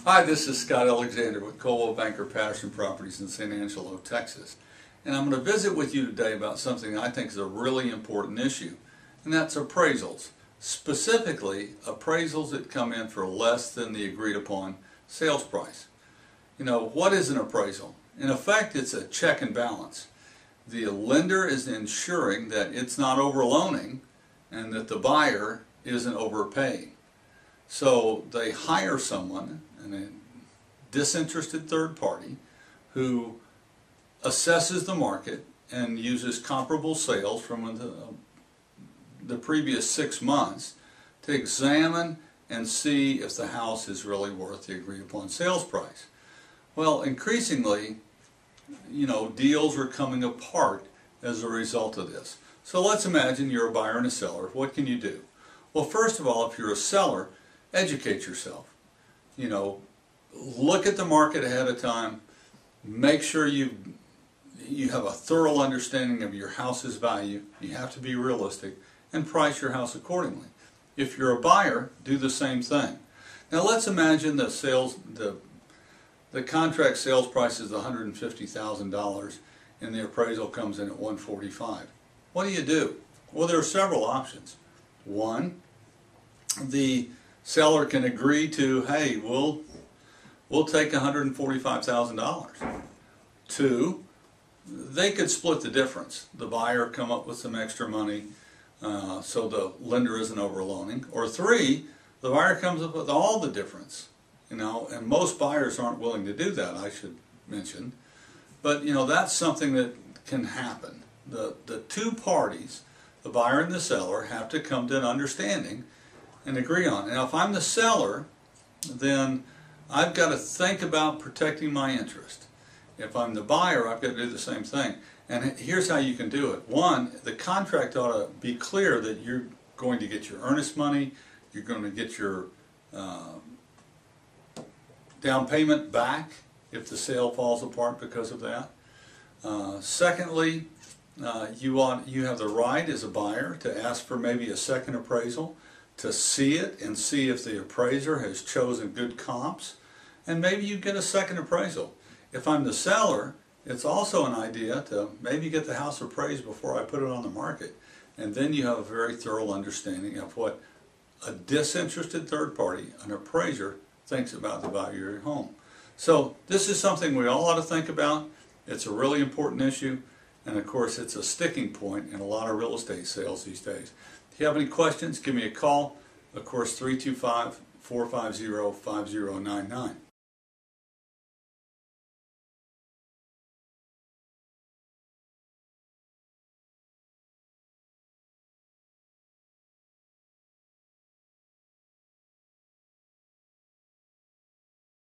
Hi, this is Scott Alexander with Coldwell Banker Patterson Properties in San Angelo, Texas. And I'm going to visit with you today about something I think is a really important issue, and that's appraisals. Specifically, appraisals that come in for less than the agreed upon sales price. You know, what is an appraisal? In effect, it's a check and balance. The lender is ensuring that it's not overloaning and that the buyer isn't overpaying. So they hire someone, a disinterested third party, who assesses the market and uses comparable sales from the previous 6 months to examine and see if the house is really worth the agreed upon sales price. Well, increasingly, deals are coming apart as a result of this. So let's imagine you're a buyer and a seller. What can you do? Well, first of all, if you're a seller, educate yourself. Look at the market ahead of time. Make sure you have a thorough understanding of your house's value. You have to be realistic and price your house accordingly. If you're a buyer, do the same thing. Now let's imagine the contract sales price is $150,000 and the appraisal comes in at $145,000. What do? Well, there are several options. One, the seller can agree to, hey, we'll take $145,000. Two, they could split the difference. The buyer come up with some extra money so the lender isn't overloaning. Or three, the buyer comes up with all the difference. And most buyers aren't willing to do that, I should mention. But that's something that can happen. The two parties, the buyer and the seller, have to come to an understanding and agree on. Now, if I'm the seller, then I've got to think about protecting my interest. If I'm the buyer, I've got to do the same thing. And here's how you can do it. One, the contract ought to be clear that you're going to get your earnest money, you're going to get your down payment back if the sale falls apart because of that. Secondly, you have the right as a buyer to ask for maybe a second appraisal, to see it and see if the appraiser has chosen good comps, and maybe you get a second appraisal. If I'm the seller, it's also an idea to maybe get the house appraised before I put it on the market, and then you have a very thorough understanding of what a disinterested third party, an appraiser, thinks about the value of your home. So this is something we all ought to think about. It's a really important issue, and of course it's a sticking point in a lot of real estate sales these days. If you have any questions, give me a call. Of course, 325-450-5099.